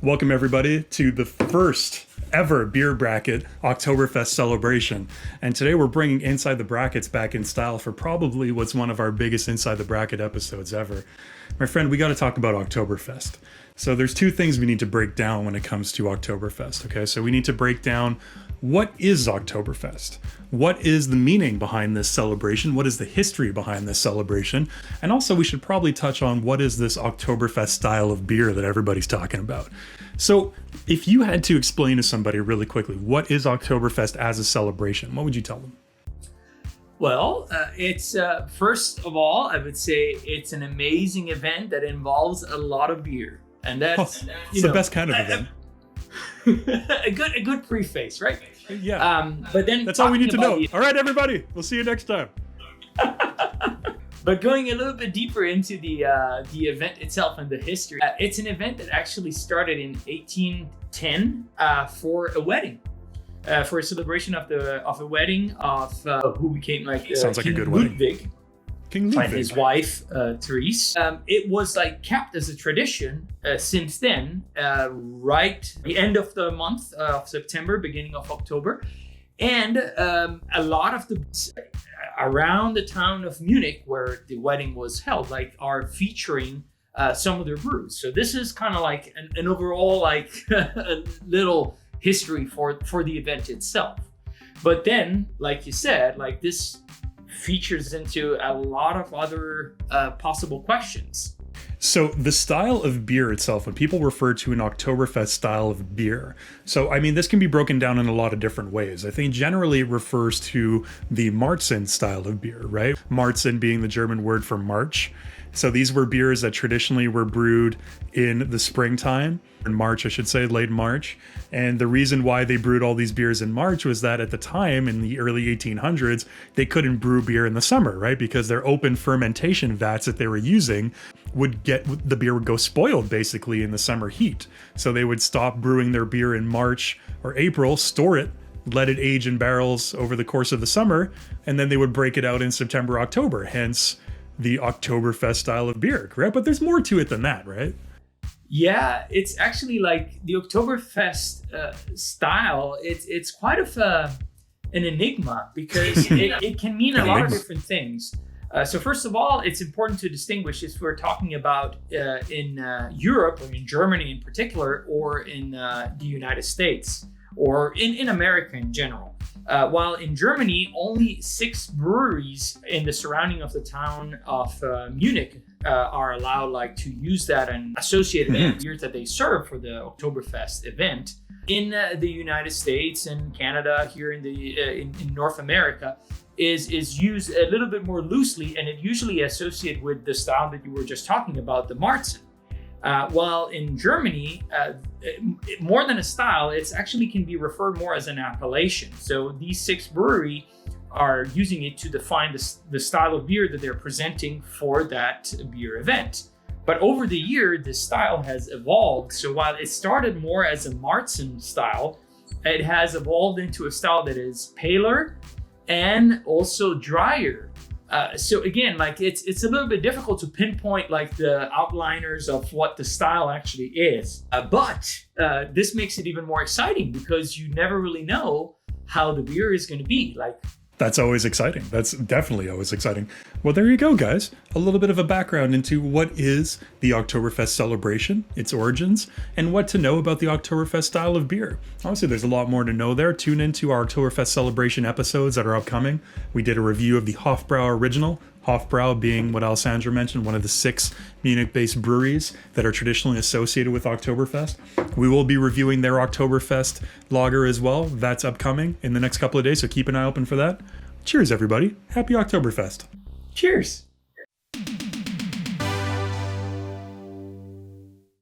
Welcome everybody to the first ever beer bracket Oktoberfest celebration. And today we're bringing Inside the Brackets back in style for probably what's one of our biggest Inside the Bracket episodes ever. My friend, we got to talk about Oktoberfest. So there's two things we need to break down when it comes to Oktoberfest, okay? So we need to break down what is Oktoberfest? What is the meaning behind this celebration? What is the history behind this celebration? And also we should probably touch on what is this Oktoberfest style of beer that everybody's talking about. So if you had to explain to somebody really quickly, what is Oktoberfest as a celebration? What would you tell them? Well, it's first of all, I would say it's an amazing event that involves a lot of beer. And that's it's the best kind of event. a good preface, right? Yeah. But then that's all we need to know. All right, everybody. We'll see you next time. But going a little bit deeper into the event itself and the history, it's an event that actually started in 1810 for a wedding, for a celebration of a wedding of who became sounds like King a good Ludwig. wedding. King Ludwig. And his wife, Therese. It was kept as a tradition since then, right the end of the month of September, beginning of October. And a lot of the around the town of Munich, where the wedding was held, are featuring some of their brews. So this is kind of like an overall a little history for the event itself. But then, like you said, this features into a lot of other possible questions. So the style of beer itself, when people refer to an Oktoberfest style of beer, so I mean, this can be broken down in a lot of different ways. I think generally it refers to the Märzen style of beer, right? Märzen being the German word for March. So these were beers that traditionally were brewed in the springtime, in March, I should say, late March. And the reason why they brewed all these beers in March was that at the time, in the early 1800s, they couldn't brew beer in the summer, right? Because their open fermentation vats that they were using the beer would go spoiled basically in the summer heat. So they would stop brewing their beer in March or April, store it, let it age in barrels over the course of the summer, and then they would break it out in September, October, hence the Oktoberfest style of beer, correct? But there's more to it than that, right? Yeah, it's actually the Oktoberfest style. It's quite of an enigma because it can mean a lot of different things. So first of all, it's important to distinguish if we're talking about in Europe or in Germany in particular, or in the United States, or in America in general. While in Germany, only 6 breweries in the surrounding of the town of Munich are allowed to use that and associated beers that they serve for the Oktoberfest event. In the United States and Canada, here in North America, is used a little bit more loosely, and it usually associated with the style that you were just talking about, the Märzen. While in Germany, more than a style, it actually can be referred more as an appellation. So these 6 breweries are using it to define the style of beer that they're presenting for that beer event. But over the year, this style has evolved. So while it started more as a Märzen style, it has evolved into a style that is paler and also drier. So again, it's a little bit difficult to pinpoint the outliners of what the style actually is. But this makes it even more exciting because you never really know how the beer is going to be. That's always exciting. That's definitely always exciting. Well, there you go, guys. A little bit of a background into what is the Oktoberfest celebration, its origins, and what to know about the Oktoberfest style of beer. Obviously, there's a lot more to know there. Tune into our Oktoberfest celebration episodes that are upcoming. We did a review of the Hofbrau original, Hofbrau being what Alessandro mentioned, one of the 6 Munich-based breweries that are traditionally associated with Oktoberfest. We will be reviewing their Oktoberfest lager as well. That's upcoming in the next couple of days, so keep an eye open for that. Cheers, everybody. Happy Oktoberfest. Cheers.